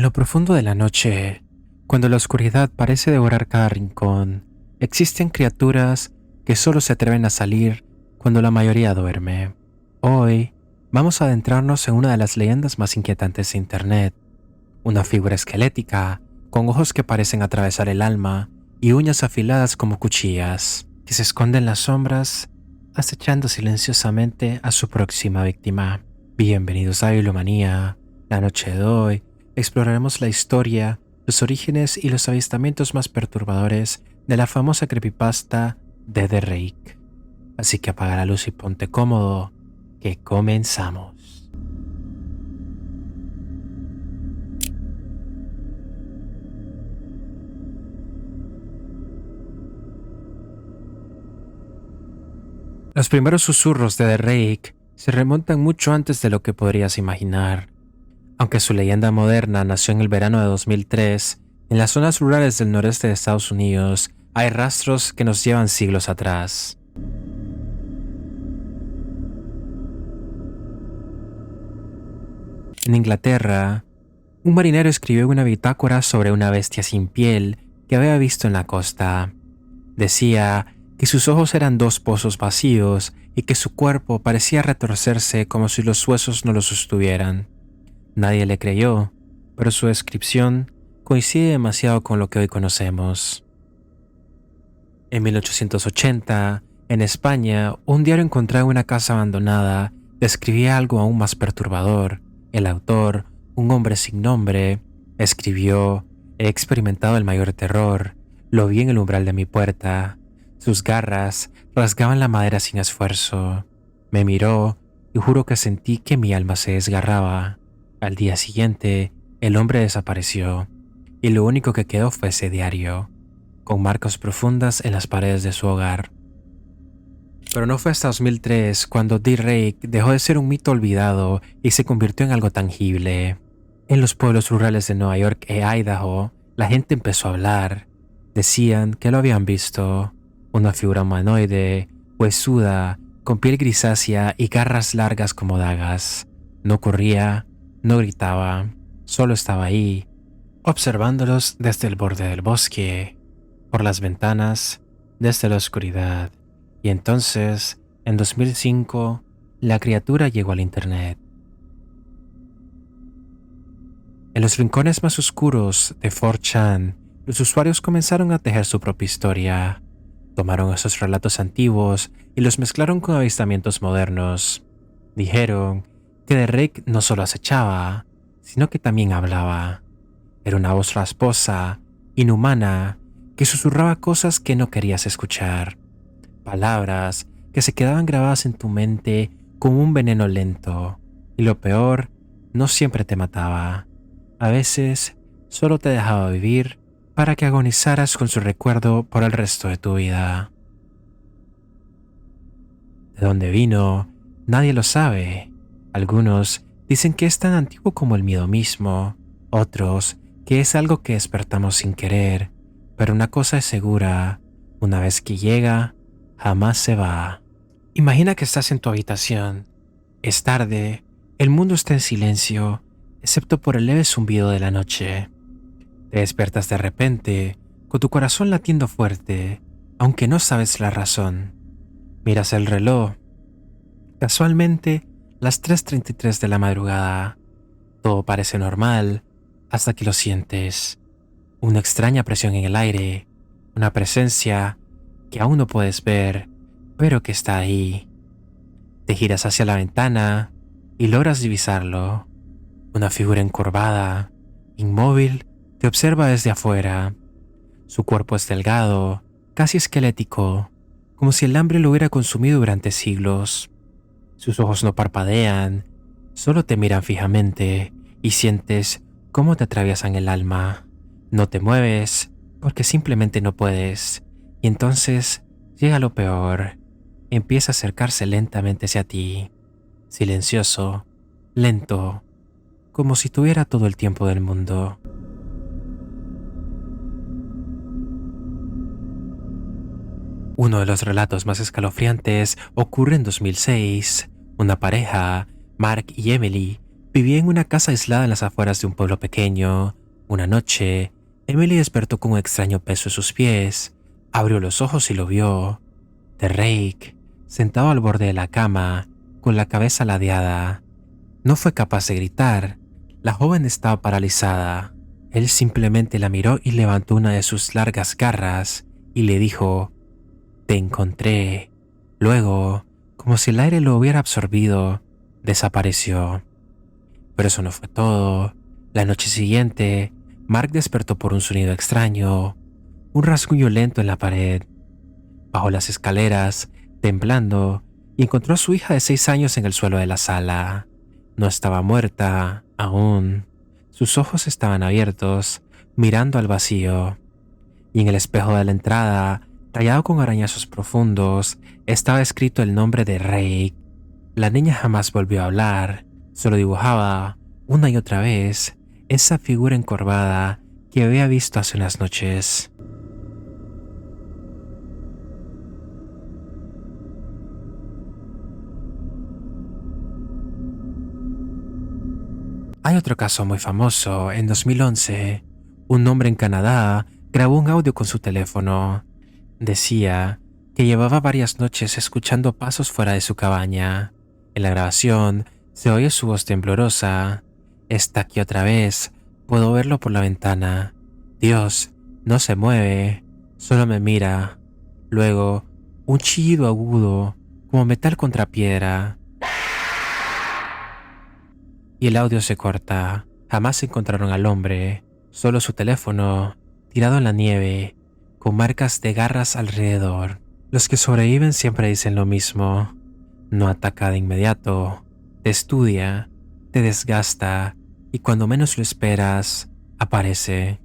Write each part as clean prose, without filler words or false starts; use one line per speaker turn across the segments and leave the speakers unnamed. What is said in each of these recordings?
lo profundo de la noche, cuando la oscuridad parece devorar cada rincón, existen criaturas que solo se atreven a salir cuando la mayoría duerme. Hoy vamos a adentrarnos en una de las leyendas más inquietantes de Internet, una figura esquelética con ojos que parecen atravesar el alma y uñas afiladas como cuchillas, que se esconde en las sombras, acechando silenciosamente a su próxima víctima. Bienvenidos a Bibliomanía. La noche de hoy exploraremos la historia, los orígenes y los avistamientos más perturbadores de la famosa creepypasta de The Rake. Así que apaga la luz y ponte cómodo, que comenzamos. Los primeros susurros de The Rake se remontan mucho antes de lo que podrías imaginar. Aunque su leyenda moderna nació en el verano de 2003, en las zonas rurales del noreste de Estados Unidos hay rastros que nos llevan siglos atrás. En Inglaterra, un marinero escribió una bitácora sobre una bestia sin piel que había visto en la costa. Decía que sus ojos eran dos pozos vacíos y que su cuerpo parecía retorcerse como si los huesos no lo sostuvieran. Nadie le creyó, pero su descripción coincide demasiado con lo que hoy conocemos. En 1880, en España, un diario encontrado en una casa abandonada describía algo aún más perturbador. El autor, un hombre sin nombre, escribió: "He experimentado el mayor terror. Lo vi en el umbral de mi puerta. Sus garras rasgaban la madera sin esfuerzo. Me miró y juro que sentí que mi alma se desgarraba". Al día siguiente, el hombre desapareció y lo único que quedó fue ese diario, con marcas profundas en las paredes de su hogar. Pero no fue hasta 2003 cuando The Rake dejó de ser un mito olvidado y se convirtió en algo tangible. En los pueblos rurales de Nueva York e Idaho, la gente empezó a hablar. Decían que lo habían visto, una figura humanoide, huesuda, con piel grisácea y garras largas como dagas. No corría, no gritaba, solo estaba ahí, observándolos desde el borde del bosque, por las ventanas, desde la oscuridad. Y entonces, en 2005, la criatura llegó al internet. En los rincones más oscuros de 4chan, los usuarios comenzaron a tejer su propia historia. Tomaron esos relatos antiguos y los mezclaron con avistamientos modernos. Dijeron que The Rake no solo acechaba, sino que también hablaba. Era una voz rasposa, inhumana, que susurraba cosas que no querías escuchar. Palabras que se quedaban grabadas en tu mente como un veneno lento. Y lo peor, no siempre te mataba. A veces, solo te dejaba vivir para que agonizaras con su recuerdo por el resto de tu vida. ¿De dónde vino? Nadie lo sabe. Algunos dicen que es tan antiguo como el miedo mismo, otros que es algo que despertamos sin querer, pero una cosa es segura: una vez que llega, jamás se va. Imagina que estás en tu habitación. Es tarde, el mundo está en silencio, excepto por el leve zumbido de la noche. Te despiertas de repente, con tu corazón latiendo fuerte, aunque no sabes la razón. Miras el reloj. Casualmente, las 3:33 de la madrugada. Todo parece normal, hasta que lo sientes. Una extraña presión en el aire, una presencia que aún no puedes ver, pero que está ahí. Te giras hacia la ventana y logras divisarlo. Una figura encorvada, inmóvil, te observa desde afuera. Su cuerpo es delgado, casi esquelético, como si el hambre lo hubiera consumido durante siglos. Sus ojos no parpadean, solo te miran fijamente y sientes cómo te atraviesan el alma. No te mueves porque simplemente no puedes. Y entonces llega lo peor. Empieza a acercarse lentamente hacia ti, silencioso, lento, como si tuviera todo el tiempo del mundo. Uno de los relatos más escalofriantes ocurre en 2006. Una pareja, Mark y Emily, vivían en una casa aislada en las afueras de un pueblo pequeño. Una noche, Emily despertó con un extraño peso en sus pies. Abrió los ojos y lo vio. Derek, sentado al borde de la cama, con la cabeza ladeada. No fue capaz de gritar. La joven estaba paralizada. Él simplemente la miró y levantó una de sus largas garras y le dijo: «Te encontré». Luego, como si el aire lo hubiera absorbido, desapareció. Pero eso no fue todo. La noche siguiente, Mark despertó por un sonido extraño, un rasguño lento en la pared. Bajó las escaleras, temblando, y encontró a su hija de 6 años en el suelo de la sala. No estaba muerta, aún. Sus ojos estaban abiertos, mirando al vacío. Y en el espejo de la entrada, tallado con arañazos profundos, estaba escrito el nombre de Rey. La niña jamás volvió a hablar, solo dibujaba, una y otra vez, esa figura encorvada que había visto hace unas noches. Hay otro caso muy famoso. En 2011, un hombre en Canadá grabó un audio con su teléfono. Decía que llevaba varias noches escuchando pasos fuera de su cabaña. En la grabación se oye su voz temblorosa. «Está aquí otra vez. Puedo verlo por la ventana. Dios, no se mueve. Solo me mira». Luego, un chillido agudo, como metal contra piedra. Y el audio se corta. Jamás encontraron al hombre, solo su teléfono, tirado en la nieve, con marcas de garras alrededor. Los que sobreviven siempre dicen lo mismo: no ataca de inmediato, te estudia, te desgasta y cuando menos lo esperas, aparece.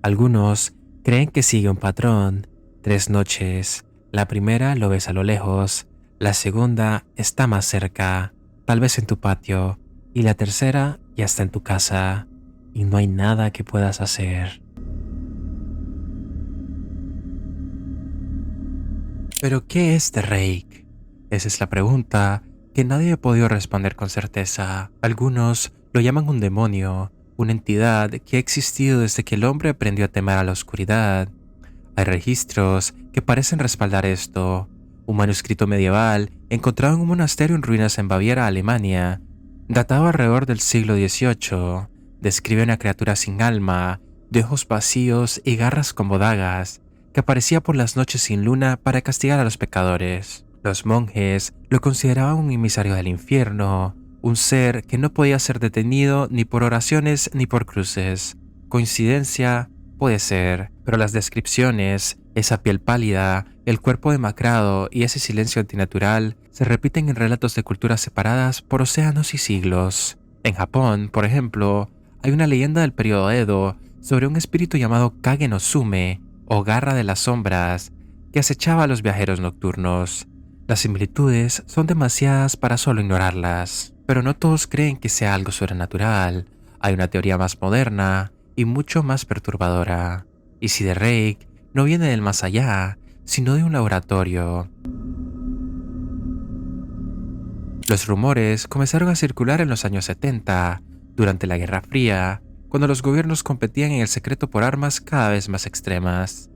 Algunos creen que sigue un patrón: 3 noches. La primera lo ves a lo lejos, la segunda está más cerca, tal vez en tu patio, y la tercera ya está en tu casa, y no hay nada que puedas hacer. ¿Pero qué es The Rake? Esa es la pregunta que nadie ha podido responder con certeza. Algunos lo llaman un demonio, una entidad que ha existido desde que el hombre aprendió a temer a la oscuridad. Hay registros que parecen respaldar esto. Un manuscrito medieval encontrado en un monasterio en ruinas en Baviera, Alemania, datado alrededor del siglo XVIII, describe una criatura sin alma, de ojos vacíos y garras como dagas, que aparecía por las noches sin luna para castigar a los pecadores. Los monjes lo consideraban un emisario del infierno, un ser que no podía ser detenido ni por oraciones ni por cruces. ¿Coincidencia? Puede ser, pero las descripciones, esa piel pálida, el cuerpo demacrado y ese silencio antinatural se repiten en relatos de culturas separadas por océanos y siglos. En Japón, por ejemplo, hay una leyenda del periodo Edo sobre un espíritu llamado Kage no Sume, o Garra de las Sombras, que acechaba a los viajeros nocturnos. Las similitudes son demasiadas para solo ignorarlas, pero no todos creen que sea algo sobrenatural. Hay una teoría más moderna y mucho más perturbadora. ¿Y si The Rake no viene del más allá, sino de un laboratorio? Los rumores comenzaron a circular en los años 70, durante la Guerra Fría, cuando los gobiernos competían en el secreto por armas cada vez más extremas.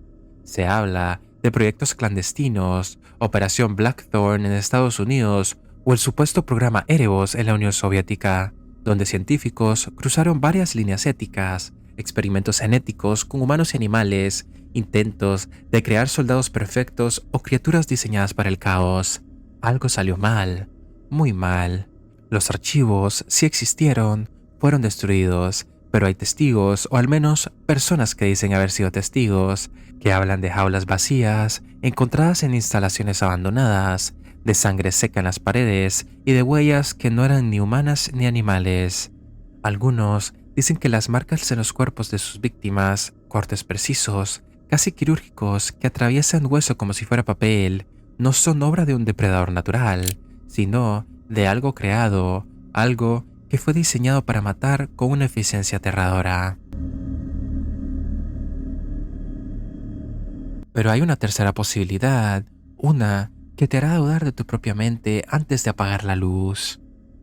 Se habla de proyectos clandestinos, Operación Blackthorn en Estados Unidos o el supuesto programa Erebos en la Unión Soviética, donde científicos cruzaron varias líneas éticas, experimentos genéticos con humanos y animales, intentos de crear soldados perfectos o criaturas diseñadas para el caos. Algo salió mal, muy mal. Los archivos, si existieron, fueron destruidos, pero hay testigos, o al menos personas que dicen haber sido testigos, que hablan de jaulas vacías, encontradas en instalaciones abandonadas, de sangre seca en las paredes y de huellas que no eran ni humanas ni animales. Algunos dicen que las marcas en los cuerpos de sus víctimas, cortes precisos, casi quirúrgicos que atraviesan hueso como si fuera papel, no son obra de un depredador natural, sino de algo creado, algo que fue diseñado para matar con una eficiencia aterradora. Pero hay una tercera posibilidad, una que te hará dudar de tu propia mente antes de apagar la luz.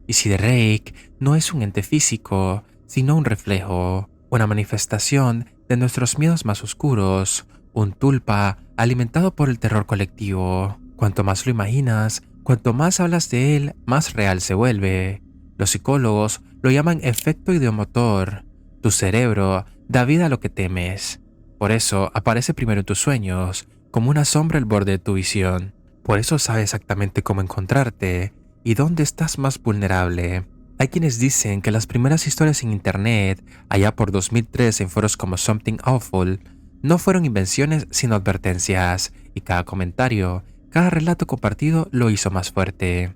¿Y si The Rake no es un ente físico, sino un reflejo, una manifestación de nuestros miedos más oscuros, un tulpa alimentado por el terror colectivo. Cuanto más lo imaginas, cuanto más hablas de él, más real se vuelve. Los psicólogos lo llaman efecto ideomotor. Tu cerebro da vida a lo que temes. Por eso aparece primero en tus sueños, como una sombra al borde de tu visión. Por eso sabe exactamente cómo encontrarte y dónde estás más vulnerable. Hay quienes dicen que las primeras historias en internet, allá por 2003 en foros como Something Awful, no fueron invenciones sino advertencias, y cada comentario, cada relato compartido lo hizo más fuerte.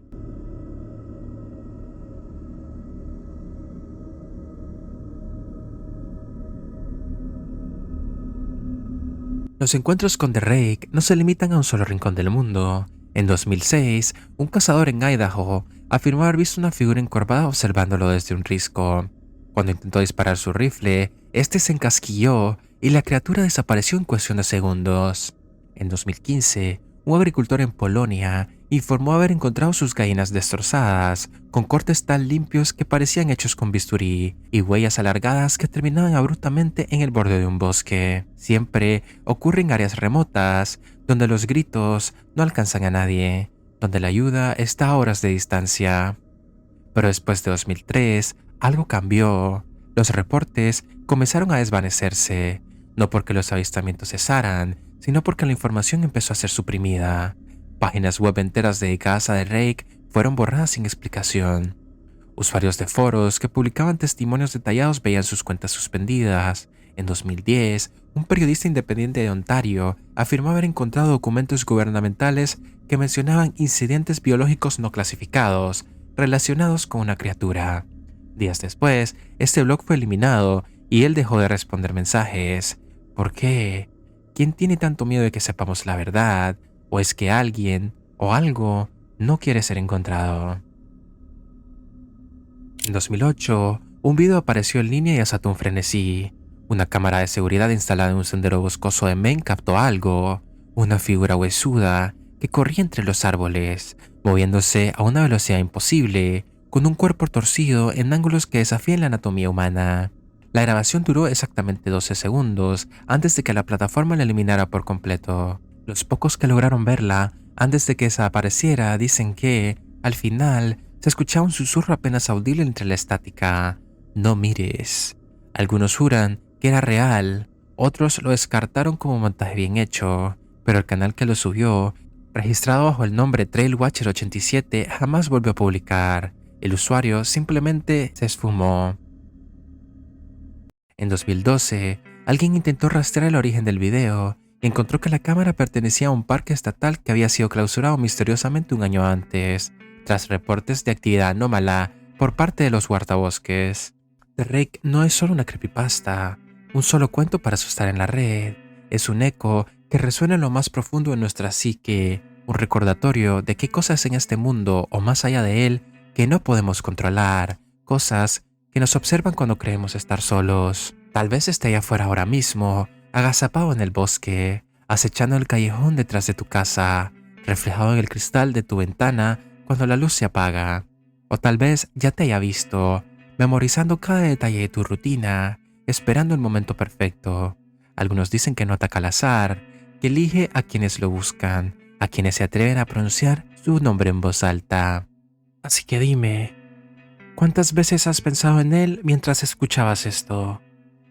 Los encuentros con The Rake no se limitan a un solo rincón del mundo. En 2006, un cazador en Idaho afirmó haber visto una figura encorvada observándolo desde un risco. Cuando intentó disparar su rifle, este se encasquilló y la criatura desapareció en cuestión de segundos. En 2015, un agricultor en Polonia informó haber encontrado sus gallinas destrozadas, con cortes tan limpios que parecían hechos con bisturí, y huellas alargadas que terminaban abruptamente en el borde de un bosque. Siempre ocurre en áreas remotas, donde los gritos no alcanzan a nadie, donde la ayuda está a horas de distancia. Pero después de 2003, algo cambió. Los reportes comenzaron a desvanecerse, no porque los avistamientos cesaran, sino porque la información empezó a ser suprimida. Páginas web enteras dedicadas a The Rake fueron borradas sin explicación. Usuarios de foros que publicaban testimonios detallados veían sus cuentas suspendidas. En 2010, un periodista independiente de Ontario afirmó haber encontrado documentos gubernamentales que mencionaban incidentes biológicos no clasificados relacionados con una criatura. Días después, este blog fue eliminado y él dejó de responder mensajes. ¿Por qué? ¿Quién tiene tanto miedo de que sepamos la verdad? ¿O es que alguien o algo no quiere ser encontrado? En 2008, un video apareció en línea y desató un frenesí. Una cámara de seguridad instalada en un sendero boscoso de Maine captó algo, una figura huesuda que corría entre los árboles, moviéndose a una velocidad imposible, con un cuerpo torcido en ángulos que desafían la anatomía humana. La grabación duró exactamente 12 segundos antes de que la plataforma la eliminara por completo. Los pocos que lograron verla antes de que desapareciera dicen que, al final, se escuchaba un susurro apenas audible entre la estática. No mires. Algunos juran que era real, otros lo descartaron como montaje bien hecho, pero el canal que lo subió, registrado bajo el nombre Trailwatcher87, jamás volvió a publicar. El usuario simplemente se esfumó. En 2012, alguien intentó rastrear el origen del video y encontró que la cámara pertenecía a un parque estatal que había sido clausurado misteriosamente un año antes, tras reportes de actividad anómala por parte de los guardabosques. The Rake no es solo una creepypasta, un solo cuento para asustar en la red. Es un eco que resuena en lo más profundo de nuestra psique, un recordatorio de que hay cosas en este mundo o más allá de él que no podemos controlar, cosas que nos observan cuando creemos estar solos. Tal vez esté allá afuera ahora mismo, agazapado en el bosque, acechando el callejón detrás de tu casa, reflejado en el cristal de tu ventana cuando la luz se apaga. O tal vez ya te haya visto, memorizando cada detalle de tu rutina, esperando el momento perfecto. Algunos dicen que no ataca al azar, que elige a quienes lo buscan, a quienes se atreven a pronunciar su nombre en voz alta. Así que dime, ¿cuántas veces has pensado en él mientras escuchabas esto?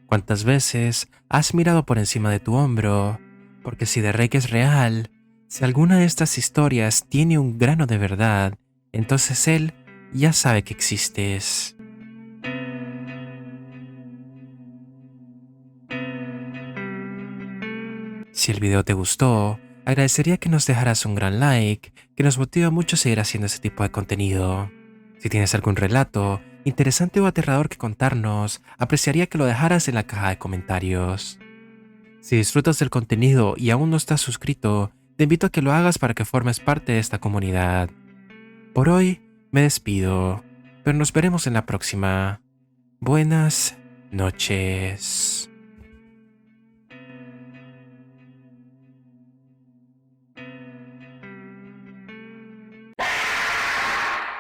¿Cuántas veces has mirado por encima de tu hombro? Porque si The Rake es real, si alguna de estas historias tiene un grano de verdad, entonces él ya sabe que existes. Si el video te gustó, agradecería que nos dejaras un gran like, que nos motiva mucho a seguir haciendo este tipo de contenido. Si tienes algún relato, interesante o aterrador que contarnos, apreciaría que lo dejaras en la caja de comentarios. Si disfrutas del contenido y aún no estás suscrito, te invito a que lo hagas para que formes parte de esta comunidad. Por hoy, me despido, pero nos veremos en la próxima. Buenas noches.